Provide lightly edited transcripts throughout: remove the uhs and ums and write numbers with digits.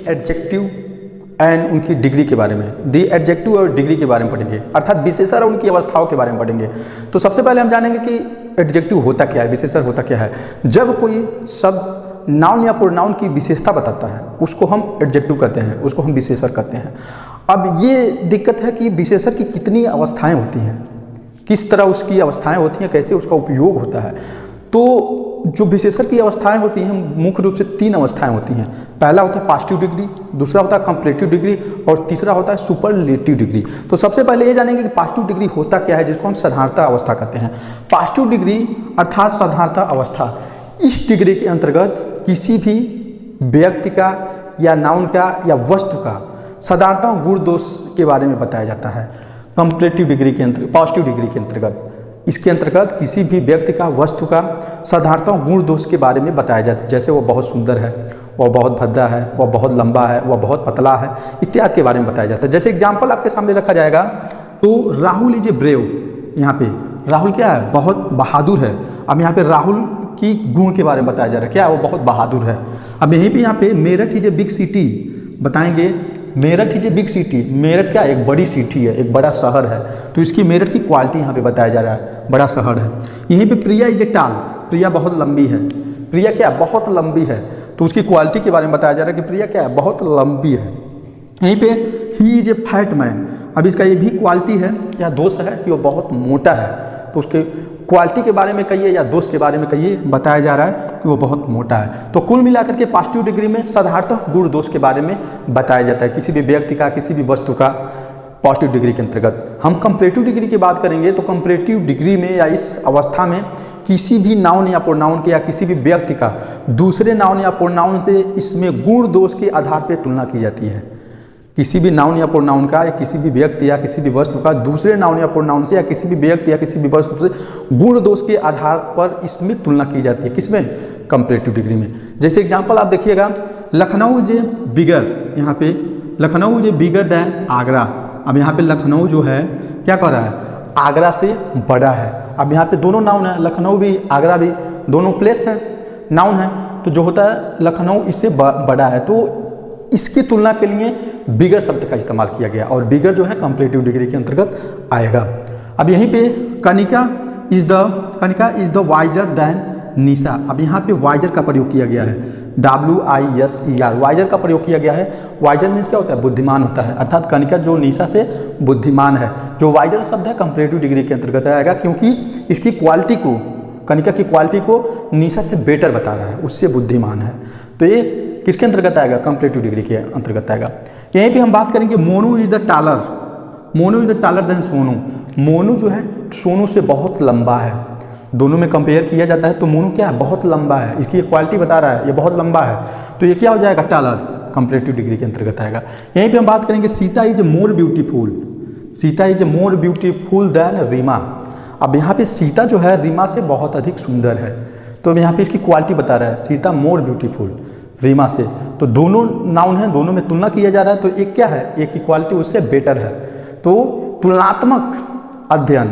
Adjective and उनकी degree के बारे में, दी एडजेक्टिव और डिग्री के बारे में पढ़ेंगे, अर्थात विशेषण और उनकी अवस्थाओं के बारे में पढ़ेंगे। तो सबसे पहले हम जानेंगे कि एडजेक्टिव होता क्या है, विशेषण होता क्या है। जब कोई शब्द नाउन या प्रोनाउन की विशेषता बताता है उसको हम एडजेक्टिव कहते हैं, उसको हम विशेषण कहते हैं। अब ये दिक्कत है कि विशेषण की कितनी अवस्थाएं होती हैं, किस तरह उसकी अवस्थाएं होती हैं, कैसे उसका उपयोग होता है। तो जो विशेषण की अवस्थाएं होती हैं मुख्य रूप से 3 अवस्थाएं होती हैं। पहला होता है पॉजिटिव डिग्री, दूसरा होता है कंपैरेटिव डिग्री और तीसरा होता है सुपरलेटिव डिग्री। तो सबसे पहले ये जानेंगे कि पॉजिटिव डिग्री होता क्या है, जिसको हम साधारणता अवस्था कहते हैं। पॉजिटिव डिग्री अर्थात साधारणता अवस्था, इस डिग्री के अंतर्गत किसी भी व्यक्ति का या नाउन का या वस्तु का साधारणता गुण दोष के बारे में बताया जाता है। कंपैरेटिव डिग्री के अंतर्गत, पॉजिटिव डिग्री के अंतर्गत, इसके अंतर्गत किसी भी व्यक्ति का वस्तु का साधारणता गुण दोष के बारे में बताया जाता है। जैसे वो बहुत सुंदर है, वह बहुत भद्दा है, वह बहुत लंबा है, वह बहुत पतला है, इत्यादि के बारे में बताया जाता है। जैसे एग्जाम्पल आपके सामने रखा जाएगा तो राहुल इज ए ब्रेव, यहाँ पे राहुल क्या है, बहुत बहादुर है। अब यहाँ पे राहुल की गुण के बारे में बताया जा रहा है, क्या है, वो बहुत बहादुर है। अब यहीं पे यहाँ पे Meerut is a big city बताएंगे, Meerut is a big city, Meerut क्या एक बड़ी सिटी है, एक बड़ा शहर है, तो इसकी मेरठ की क्वालिटी यहाँ पे बताया जा रहा है, बड़ा शहर है। यहीं पे प्रिया इज ए टाल, प्रिया बहुत लंबी है, प्रिया क्या बहुत लंबी है, तो उसकी क्वालिटी के बारे में बताया जा रहा है कि प्रिया क्या है, बहुत लंबी है। यहीं पे he is a fat man, अब इसका ये भी क्वालिटी है या दोष है कि वो बहुत मोटा है, तो उसके क्वालिटी के बारे में कहिए या दोष के बारे में कहिए, बताया जा रहा है कि वो बहुत मोटा है। तो कुल मिलाकर के पॉजिटिव डिग्री में साधारणतः गुण दोष के बारे में बताया जाता है, किसी भी व्यक्ति का, किसी भी वस्तु का पॉजिटिव डिग्री के अंतर्गत। हम कंपैरेटिव डिग्री की बात करेंगे तो कंपैरेटिव डिग्री में या इस अवस्था में किसी भी नाउन या प्रोनाउन के या किसी भी व्यक्ति का दूसरे नाउन या प्रोनाउन से इसमें गुण दोष के आधार पर तुलना की जाती है। किसी भी नाउन या प्रोनाउन का या किसी भी व्यक्ति या किसी भी वस्तु का दूसरे नाउन या प्रोनाउन से या किसी भी व्यक्ति या किसी भी वस्तु से गुण दोष के आधार पर इसमें तुलना की जाती है, किसमें, कंपैरेटिव डिग्री में। जैसे एग्जांपल आप देखिएगा, लखनऊ जे बिगर, यहाँ पे लखनऊ जे बिगर दैन आगरा। अब यहाँ पे लखनऊ जो है क्या कर रहा है, आगरा से बड़ा है। अब यहाँ पे दोनों नाउन है, लखनऊ भी आगरा भी दोनों प्लेस है, नाउन है, तो जो होता है लखनऊ इससे बड़ा है, तो इसकी तुलना के लिए बिगर शब्द का इस्तेमाल किया गया और बिगर जो है कंपैरेटिव डिग्री के अंतर्गत आएगा। अब यहीं पे Kanika is the wiser than Nisha. अब यहाँ पे वाइजर का प्रयोग किया गया है, WISER, वाइजर का प्रयोग किया गया है। वाइजर मीन्स क्या होता है, बुद्धिमान होता है, अर्थात कनिका जो निशा से बुद्धिमान है। जो वाइजर शब्द है कंपैरेटिव डिग्री के अंतर्गत आएगा, क्योंकि इसकी क्वालिटी को, कनिका की क्वालिटी को निशा से बेटर बता रहा है, उससे बुद्धिमान है। तो ये किसके अंतर्गत आएगा, कंपैरेटिव डिग्री के अंतर्गत आएगा। यहीं पे हम बात करेंगे Monu is the taller, Monu is the taller than Sonu. Monu जो है सोनू से बहुत लंबा है, दोनों में कंपेयर किया जाता है तो मोनू क्या है, बहुत लंबा है, इसकी ये क्वालिटी बता रहा है, ये बहुत लंबा है, तो ये क्या हो जाएगा, टालर, कंपैरेटिव डिग्री के अंतर्गत आएगा। यहीं पे हम बात करेंगे Sita is more beautiful, Sita is more beautiful than Reema. अब यहाँ पे सीता जो है रीमा से बहुत अधिक सुंदर है, तो यहाँ पे इसकी क्वालिटी बता रहा है, सीता मोर ब्यूटीफुल रीमा से। तो दोनों नाउन है, दोनों में तुलना किया जा रहा है, तो एक क्या है, एक की क्वालिटी उससे बेटर है। तो तुलनात्मक अध्ययन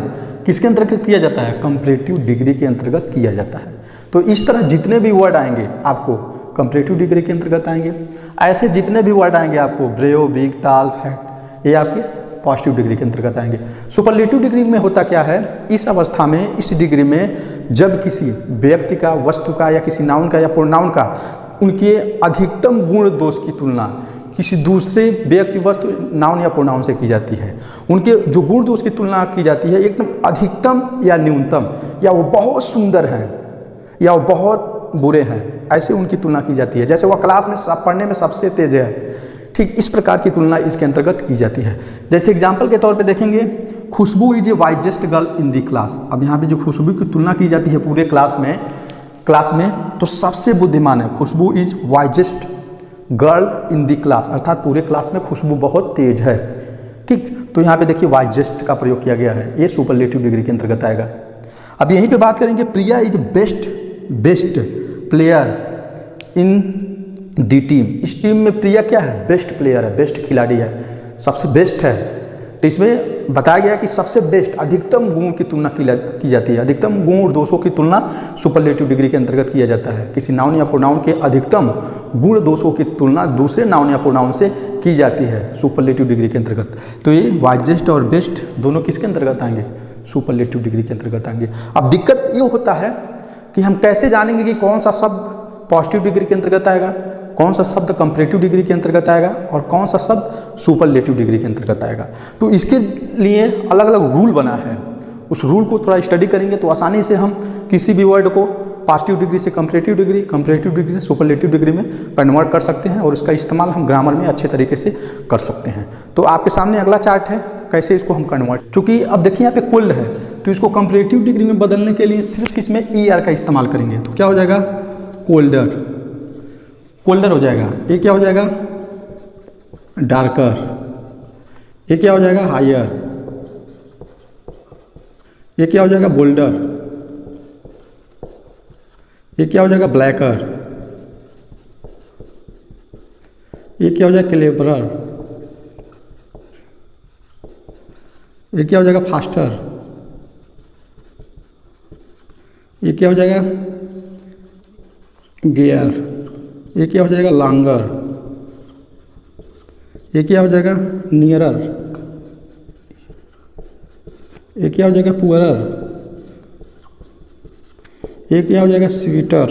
किसके अंतर्गत किया जाता है, कंपैरेटिव डिग्री के अंतर्गत किया जाता है। तो इस तरह जितने भी वर्ड आएंगे आपको कंपैरेटिव डिग्री के अंतर्गत आएंगे, ऐसे जितने भी वर्ड आएंगे आपको ब्रेव, बिग, टाल, फैट, ये आपके पॉजिटिव डिग्री के अंतर्गत आएंगे। सुपरलेटिव डिग्री में होता क्या है, इस अवस्था में, इस डिग्री में जब किसी व्यक्ति का, वस्तु का या किसी नाउन का या प्रोनाउन का उनके अधिकतम गुण दोष की तुलना किसी दूसरे व्यक्ति, वस्तु, नाउन या प्रोनाउन से की जाती है। उनके जो गुण दोष की तुलना की जाती है एकदम अधिकतम या न्यूनतम, या वो बहुत सुंदर हैं या वो बहुत बुरे हैं, ऐसे उनकी तुलना की जाती है। जैसे वह क्लास में पढ़ने में सबसे तेज है, ठीक इस प्रकार की तुलना इसके अंतर्गत की जाती है। जैसे एग्जाम्पल के तौर पे देखेंगे, Khushboo is a wisest girl in the class. अब यहाँ पे जो खुशबू की तुलना की जाती है पूरे क्लास में तो सबसे बुद्धिमान है, Khushboo is wisest girl in the class, अर्थात पूरे क्लास में खुशबू बहुत तेज है, ठीक। तो यहाँ पे देखिए वाइजेस्ट का प्रयोग किया गया है, ये सुपरलेटिव डिग्री के अंतर्गत आएगा। अब यहीं पे बात करेंगे, Priya is best player in the team. इस टीम में प्रिया क्या है, बेस्ट प्लेयर है, बेस्ट खिलाड़ी है, सबसे बेस्ट है। तो इसमें बताया गया कि सबसे बेस्ट अधिकतम गुणों की तुलना की जाती है। अधिकतम गुण और दोषों की तुलना सुपरलेटिव डिग्री के अंतर्गत किया जाता है। किसी नाउन या प्रोनाउन के अधिकतम गुण दोषों की तुलना दूसरे नाउन या प्रोनाउन से की जाती है सुपरलेटिव डिग्री के अंतर्गत। तो ये वाइजेस्ट और बेस्ट दोनों किसके अंतर्गत आएंगे? सुपरलेटिव डिग्री के अंतर्गत आएंगे। अब दिक्कत ये होता है कि हम कैसे जानेंगे कि कौन सा शब्द पॉजिटिव डिग्री के अंतर्गत आएगा, कौन सा शब्द कंपैरेटिव डिग्री के अंतर्गत आएगा और कौन सा शब्द सुपरलेटिव डिग्री के अंतर्गत आएगा। तो इसके लिए अलग अलग रूल बना है। उस रूल को थोड़ा स्टडी करेंगे तो आसानी से हम किसी भी वर्ड को पॉजिटिव डिग्री से कंपैरेटिव डिग्री, कंपैरेटिव डिग्री से सुपरलेटिव डिग्री में कन्वर्ट कर सकते हैं और उसका इस्तेमाल हम ग्रामर में अच्छे तरीके से कर सकते हैं। तो आपके सामने अगला चार्ट है, कैसे इसको हम कन्वर्ट, चूँकि अब देखिए यहाँ पे कोल्ड है तो इसको कंपैरेटिव डिग्री में बदलने के लिए सिर्फ इसमें ER का इस्तेमाल करेंगे। तो क्या हो जाएगा? कोल्डर, कोल्डर हो जाएगा। ये क्या हो जाएगा? डार्कर। ये क्या हो जाएगा? हायर। ये क्या हो जाएगा? बोल्डर। ये क्या हो जाएगा? ब्लैकर। ये क्या हो जाएगा? क्लेवरर। ये क्या हो जाएगा? फास्टर। ये क्या हो जाएगा? गियर। ये क्या हो जाएगा? लॉन्गर। ये क्या हो जाएगा? नियरर। ये क्या हो जाएगा? पुअरर। ये क्या हो जाएगा? स्वीटर।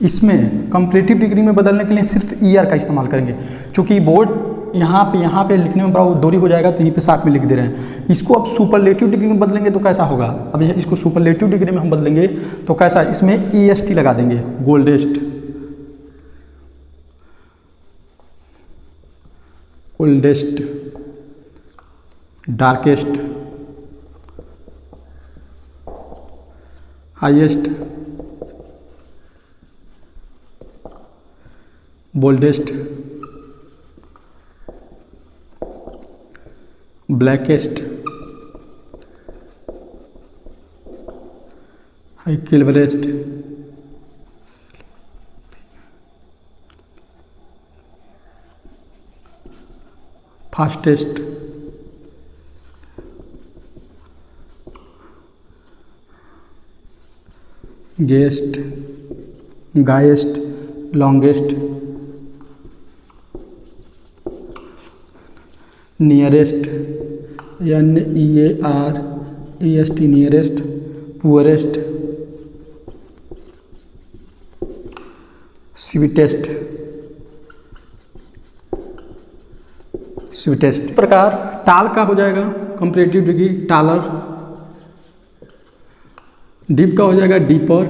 इसमें कंपैरेटिव डिग्री में बदलने के लिए सिर्फ ER का इस्तेमाल करेंगे। क्योंकि बोर्ड यहाँ पे लिखने में बड़ा दोरी हो जाएगा तो यहीं पे साथ में लिख दे रहे हैं। इसको अब सुपरलेटिव डिग्री में बदलेंगे तो कैसा होगा? अब इसको सुपरलेटिव डिग्री में हम बदलेंगे तो कैसा? इसमें EST लगा देंगे। Goldest, coldest, darkest, highest, boldest, blackest, high cleverest, fastest, guest, gayest, longest, nearest, NEAREST, nearest, poorest, sweetest, sweetest. प्रकार टाल का हो जाएगा कंपैरेटिव डिग्री टालर, डीप का हो जाएगा डीपर,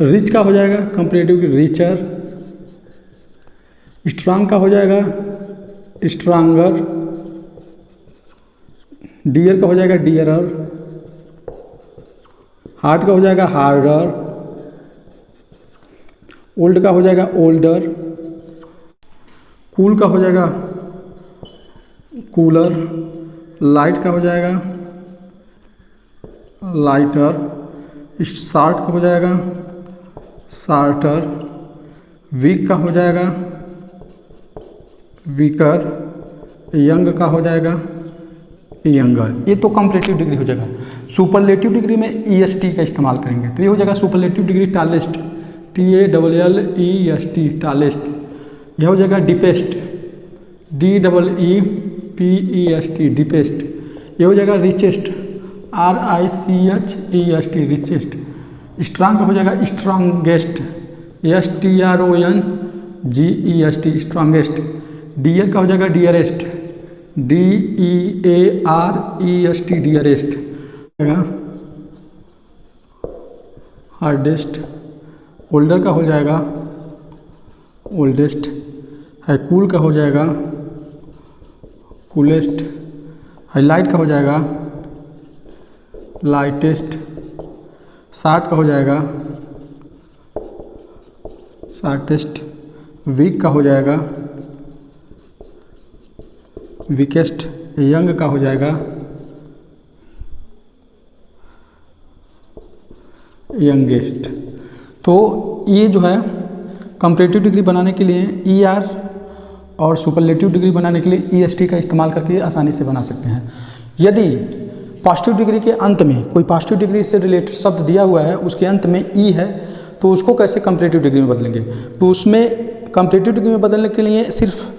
रिच का हो जाएगा कंपैरेटिव डिग्री रिचर, स्ट्रांग का हो जाएगा स्ट्रांगर, डियर का हो जाएगा डियरर, हार्ड का हो जाएगा हार्डर, ओल्ड का हो जाएगा ओल्डर, कूल का हो जाएगा कूलर, लाइट का हो जाएगा लाइटर, शार्ट का हो जाएगा शार्टर, वीक का हो जाएगा वीकर, यंग का हो जाएगा यंगर। ये तो कंपैरेटिव डिग्री हो जाएगा। सुपरलेटिव डिग्री में EST का इस्तेमाल करेंगे तो ये हो जाएगा superlative degree tallest, TALLEST, tallest. यह हो जाएगा डिपेस्ट, DEEPEST, डिपेस्ट। ये हो जाएगा रिचेस्ट, RICHEST, रिचेस्ट। स्ट्रांग का हो जाएगा स्ट्रांगेस्ट, STRONGEST, स्ट्रांगेस्ट। डियर का हो जाएगा dearest, DEAREST, dearest. Hardest, older का हो जाएगा ओल्डेस्ट, हाई कूल का हो जाएगा कूलेस्ट, हाईलाइट का हो जाएगा लाइटेस्ट, शार्ट का हो जाएगा शार्टेस्ट, वीक का हो जाएगा वीकेस्ट, यंग का हो जाएगा यंगेस्ट। तो ये जो है कंपैरेटिव डिग्री बनाने के लिए ER और सुपरलेटिव डिग्री बनाने के लिए EST का इस्तेमाल करके आसानी से बना सकते हैं। यदि पॉजिटिव डिग्री के अंत में कोई पॉजिटिव डिग्री से रिलेटेड शब्द दिया हुआ है, उसके अंत में ई है, तो उसको कैसे कंपैरेटिव डिग्री में बदलेंगे? तो उसमें कंपैरेटिव डिग्री में बदलने के लिए सिर्फ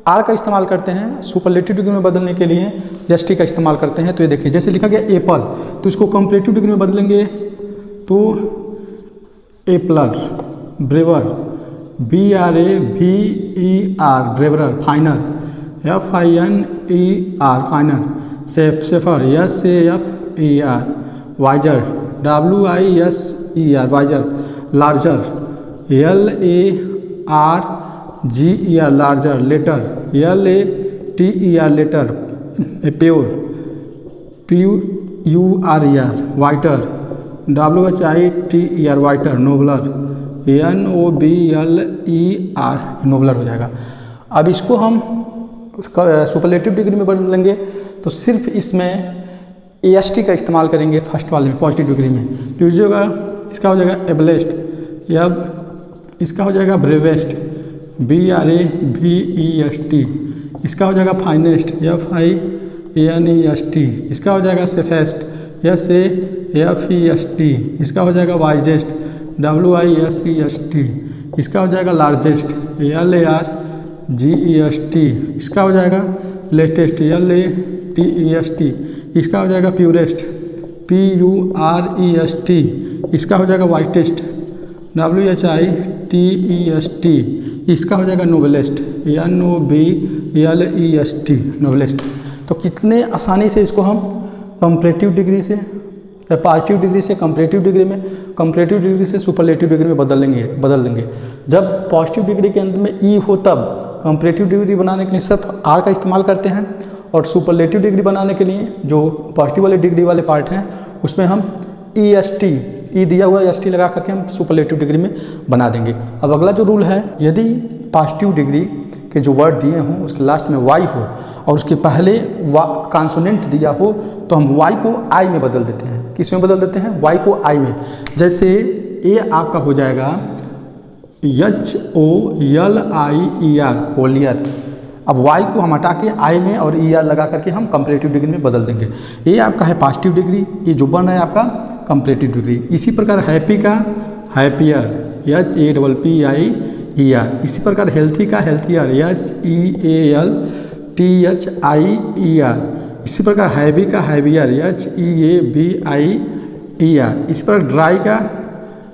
आर का इस्तेमाल करते हैं, सुपरलेटिव डिग्री में बदलने के लिए एस टी का इस्तेमाल करते हैं। तो ये देखिए जैसे लिखा गया एप्पल, तो इसको कंपैरेटिव डिग्री में बदलेंगे तो abler, braver, BRAVER, braver, finer, FINER, finer, safer, SAFER, wiser, WISER, wiser, larger, LARGER, larger, later, LATER, later, pure, PURER, whiter, WHITER, whiter, nobler, NOBLER, nobler हो जाएगा। अब इसको हम सुपरलेटिव डिग्री में बदलेंगे तो सिर्फ इसमें AST का इस्तेमाल करेंगे फर्स्ट वाले में, पॉजिटिव डिग्री में। तो इसका हो जाएगा एबलेस्ट, या इसका हो जाएगा ब्रेवेस्ट, BRAVEST, इसका हो जाएगा फाइनेस्ट, FINEST, इसका हो जाएगा सेफेस्ट, SAFEST, इसका हो जाएगा वाइजेस्ट, WISEST, इसका हो जाएगा लार्जेस्ट, LARGEST, इसका हो जाएगा लेटेस्ट, LATEST, इसका हो जाएगा प्यूरेस्ट, PUREST, इसका हो जाएगा वाइटेस्ट, WHITEST, इसका हो जाएगा नोबलेस्ट, NOBLEST, नोबलेस्ट। तो कितने आसानी से इसको हम कंपैरेटिव डिग्री से या पॉजिटिव डिग्री से कंपैरेटिव डिग्री में, कंपैरेटिव डिग्री से सुपरलेटिव डिग्री में बदल देंगे। जब पॉजिटिव डिग्री के अंत में ई हो तब कंपैरेटिव डिग्री बनाने के लिए सिर्फ आर का इस्तेमाल करते हैं, और सुपरलेटिव डिग्री बनाने के लिए जो पॉजिटिव वाले डिग्री वाले पार्ट हैं उसमें हम EST, ई दिया हुआ EST लगा करके हम सुपरलेटिव डिग्री में बना देंगे। अब अगला जो रूल है, यदि पॉजिटिव डिग्री के जो वर्ड दिए हों उसके लास्ट में Y हो और उसके पहले कॉन्सोनेंट दिया हो, तो हम Y को I में बदल देते हैं। किस में बदल देते हैं? Y को I में। जैसे ए आपका हो जाएगा HOLIER, होलियर। अब Y को हम हटा के I में और ER लगा करके हम कंपैरेटिव डिग्री में बदल देंगे। ये आपका है पॉजिटिव डिग्री, ये जो बन रहा है आपका कंपैरेटिव डिग्री। इसी प्रकार हैप्पी का हैप्पियर, HAPPIER। इसी प्रकार हेल्थी का हेल्थियर, HEALTHIER। इसी प्रकार हैवी का हैवियर, HEAVIER। इसी प्रकार ड्राई का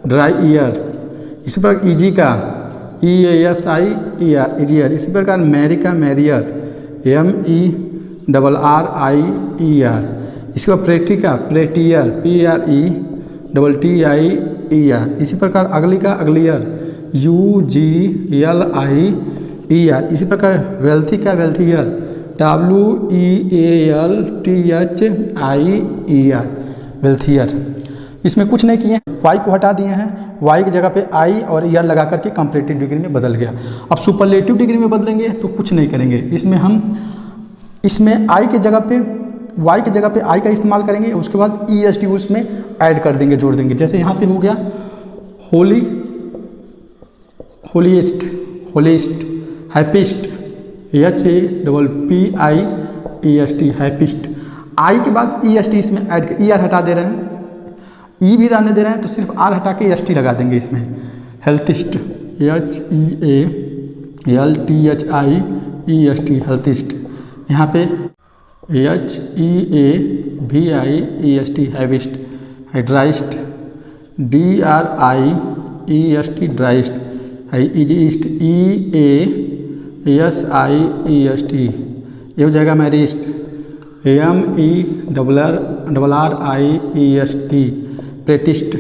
ड्राई ईयर। इसी प्रकार ईजी का EASIER, ईजियर। इसी प्रकार मैरी का मैरियर, MERRIER। इसके बाद प्रेटी का प्रेटियर, PRETTIER। इसी प्रकार अगली का अगलियर, UGLIER। इसी प्रकार वेल्थी का वेल्थियर, WEALTHIER, वेल्थियर। इसमें कुछ नहीं किए, Y को हटा दिए हैं, Y की जगह पे I और ER लगा करके कंपैरेटिव डिग्री में बदल गया। अब सुपरलेटिव डिग्री में बदलेंगे तो कुछ नहीं करेंगे, इसमें I की जगह पे Y की जगह पे I का इस्तेमाल करेंगे, उसके बाद EST उसमें ऐड कर देंगे, जोड़ देंगे। जैसे यहाँ पे हो गया holiest, happiest, HAPPIEST, happiest. I के बाद EST इसमें ऐड कर, ER हटा दे रहे हैं, ई भी रहने दे रहे हैं, तो सिर्फ आर हटा के EST लगा देंगे इसमें। हेल्थिस्ट, HEALTHIEST, हेल्थिस्ट। यहाँ पे HEAVIEST, heaviest. Driest, DRIEST, driest. Easiest, EASIEST। ये हो जाएगा merriest, MERRIEST। Prettiest,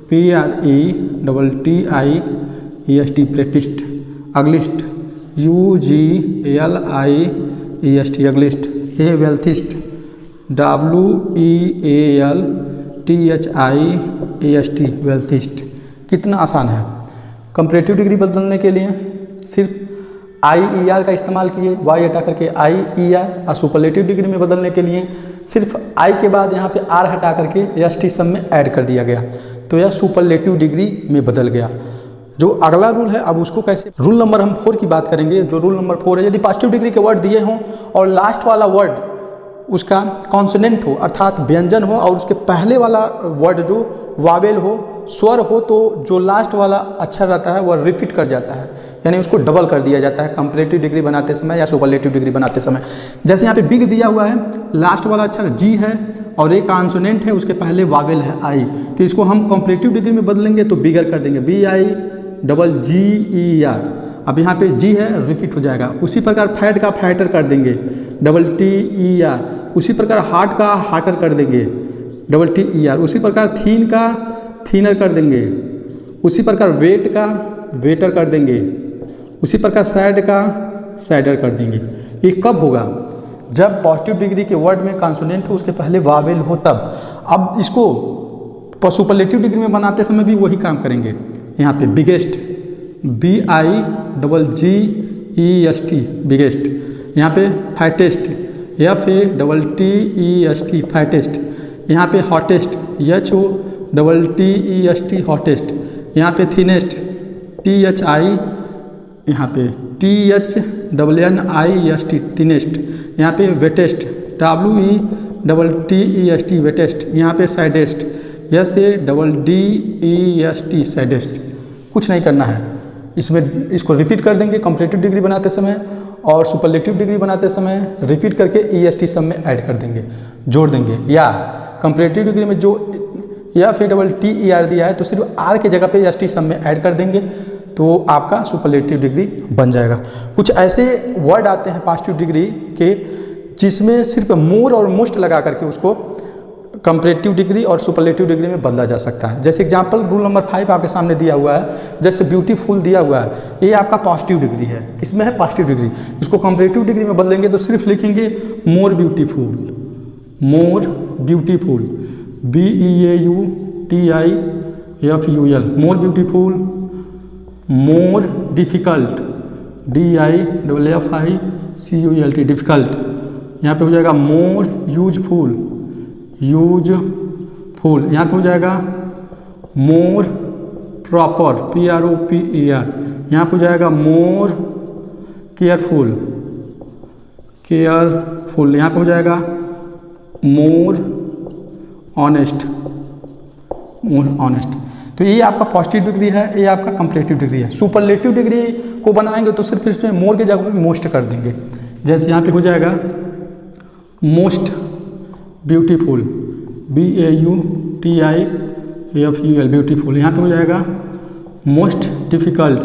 PRETTIEST, prettiest. Ugliest, UGLIEST, ugliest. ये वेल्थिस्ट, WEALTHIEST, वेल्थिस्ट। कितना आसान है। कंपैरेटिव डिग्री बदलने के लिए सिर्फ IER का इस्तेमाल किए, Y हटा करके IER। और सुपरलेटिव डिग्री में बदलने के लिए सिर्फ I के बाद यहाँ पे R हटा करके EST सब में ऐड कर दिया गया, तो यह सुपरलेटिव डिग्री में बदल गया। जो अगला रूल है, अब उसको कैसे, रूल नंबर हम 4 की बात करेंगे। जो रूल नंबर 4 है, यदि पॉजिटिव डिग्री के वर्ड दिए हों और लास्ट वाला वर्ड उसका कॉन्सोनेंट हो अर्थात व्यंजन हो और उसके पहले वाला वर्ड जो वावेल हो, स्वर हो, तो जो लास्ट वाला अक्षर रहता है वह रिपीट कर जाता है, यानी उसको डबल कर दिया जाता है कंपैरेटिव डिग्री बनाते समय या सुपरलेटिव डिग्री बनाते समय। जैसे यहाँ पे बिग दिया हुआ है, लास्ट वाला अक्षर जी है और एक कॉन्सोनेंट है, उसके पहले वावेल है आई, तो इसको हम कंपैरेटिव डिग्री में बदलेंगे तो बिगर कर देंगे, BIGGER। अब यहाँ पे जी है, रिपीट हो जाएगा। उसी प्रकार फैट का फैटर कर देंगे, TTER। उसी प्रकार हार्ट का हार्टर कर देंगे, TTER। उसी प्रकार थीन का थीनर कर देंगे। उसी प्रकार वेट का वेटर कर देंगे। उसी प्रकार सैड का सैडर कर देंगे। ये कब होगा? जब पॉजिटिव डिग्री के वर्ड में कॉन्सोनेंट हो, उसके पहले वावेल हो, तब। अब इसको सुपरलेटिव डिग्री में बनाते समय भी वही काम करेंगे। यहाँ पे बिगेस्ट, BIGGEST, बिगेस्ट। यहाँ पे फैटेस्ट, FATTEST, फैटेस्ट। यहाँ पे हॉटेस्ट, HOTTEST, हॉटेस्ट। यहाँ पे थिनेस्ट, THI, यहाँ पे THNNIST, थिनेस्ट। यहाँ पे वेटेस्ट, WETTEST, वेटेस्ट। यहाँ पे सैडेस्ट, SADDEST, सैडेस्ट। कुछ नहीं करना है इसमें, इसको रिपीट कर देंगे कंपैरेटिव डिग्री बनाते समय और सुपरलेटिव डिग्री बनाते समय रिपीट करके EST सब में ऐड कर देंगे, जोड़ देंगे। या कंपैरेटिव डिग्री में जो FATTER दिया है तो सिर्फ आर के जगह पे ST सब में ऐड कर देंगे, तो आपका सुपरलेटिव डिग्री बन जाएगा। कुछ ऐसे वर्ड आते हैं पॉजिटिव डिग्री के जिसमें सिर्फ मोर और मोस्ट लगा करके उसको कंपैरेटिव डिग्री और सुपरलेटिव डिग्री में बदला जा सकता है। जैसे एग्जांपल रूल नंबर 5 आपके सामने दिया हुआ है, जैसे ब्यूटीफुल दिया हुआ है, ये आपका पॉजिटिव डिग्री है। किसमें है? Positive degree. इसको कंपैरेटिव डिग्री में बदलेंगे तो सिर्फ लिखेंगे more beautiful, more beautiful, BEAUTIFUL, more beautiful. More difficult, DIFFICULT, difficult. यहाँ पे हो जाएगा मोर यूजफुल, यूजफुल। यहाँ पे हो जाएगा मोर प्रॉपर, PROPER। यहाँ पे हो जाएगा मोर केयरफुल, केयरफुल। यहाँ पे हो जाएगा मोर ऑनेस्ट, मोर ऑनेस्ट। तो ये आपका पॉजिटिव डिग्री है, ये आपका कंपैरेटिव डिग्री है। सुपरलेटिव डिग्री को बनाएंगे तो सिर्फ इसमें मोर के जगह पे मोस्ट कर देंगे। जैसे यहाँ पे हो जाएगा मोस्ट ब्यूटीफुल, BAUTIFUL, ब्यूटीफुल। यहाँ पे हो जाएगा मोस्ट डिफ़िकल्ट,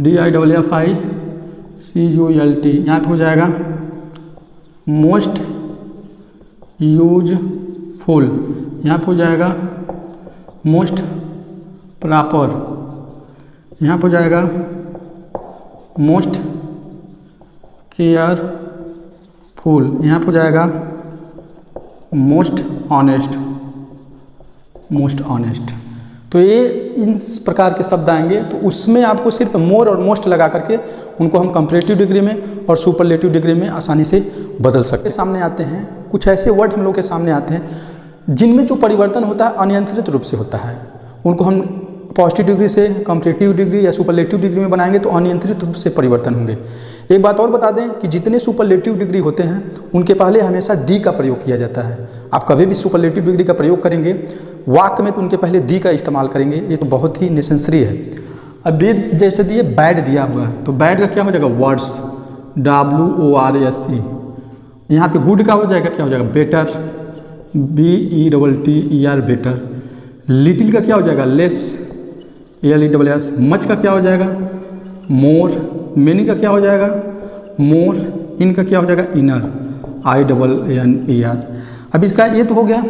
DIFFICULT। यहाँ पे हो जाएगा मोस्ट यूजफुल। यहाँ पे हो जाएगा मोस्ट प्रॉपर। यहाँ पे हो जाएगा मोस्ट केयरफुल। यहाँ पे हो जाएगा मोस्ट ऑनेस्ट, मोस्ट ऑनेस्ट। तो ये इन प्रकार के शब्द आएंगे, तो उसमें आपको सिर्फ मोर और मोस्ट लगा करके उनको हम कंपैरेटिव डिग्री में और सुपरलेटिव डिग्री में आसानी से बदल सकते हैं। सामने आते हैं कुछ ऐसे वर्ड हम लोग के सामने आते हैं जिनमें जो परिवर्तन होता है अनियंत्रित रूप से होता है। उनको हम पॉजिटिव डिग्री से कंपैरेटिव डिग्री या सुपरलेटिव डिग्री में बनाएंगे तो अनियंत्रित रूप से परिवर्तन होंगे। एक बात और बता दें कि जितने सुपरलेटिव डिग्री होते हैं उनके पहले हमेशा दी का प्रयोग किया जाता है। आप कभी भी सुपरलेटिव डिग्री का प्रयोग करेंगे वाक्य में तो उनके पहले दी का इस्तेमाल करेंगे, ये तो बहुत ही नेसेसरी है। अब ये जैसे दिए बैड दिया हुआ है तो बैड का क्या हो जाएगा? Words, WORS। यहाँ पे गुड का हो जाएगा क्या हो जाएगा? Better, BETTER, better. लिटिल का क्या हो जाएगा? Less, LESS। मच का क्या हो जाएगा? मोर। मेनी का क्या हो जाएगा? मोर। इन का क्या हो जाएगा? Inner, INNER। अब इसका ये तो हो गया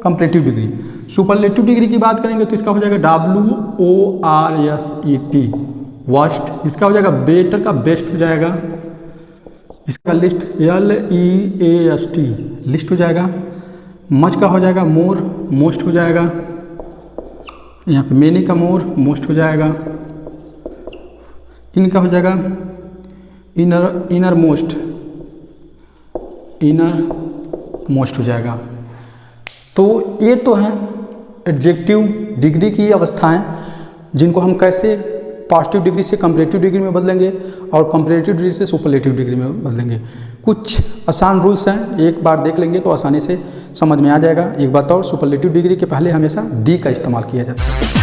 कंपैरेटिव डिग्री। सुपरलेटिव डिग्री की बात करेंगे तो इसका हो जाएगा WORST, वर्स्ट। इसका हो जाएगा बेटर का बेस्ट हो जाएगा। इसका लिस्ट, LEAST, लिस्ट हो जाएगा। मच का हो जाएगा मोर, मोस्ट हो जाएगा। यहाँ पे मेनी का मोर, मोस्ट हो जाएगा। इनका हो जाएगा inner, inner most, inner most हो जाएगा। तो ये तो हैं एडजेक्टिव डिग्री की अवस्थाएं जिनको हम कैसे पॉजिटिव डिग्री से कंपैरेटिव डिग्री में बदलेंगे और कंपैरेटिव डिग्री से सुपरलेटिव डिग्री में बदलेंगे। कुछ आसान रूल्स हैं, एक बार देख लेंगे तो आसानी से समझ में आ जाएगा। एक बात और, सुपरलेटिव डिग्री के पहले हमेशा दी का इस्तेमाल किया जाता है।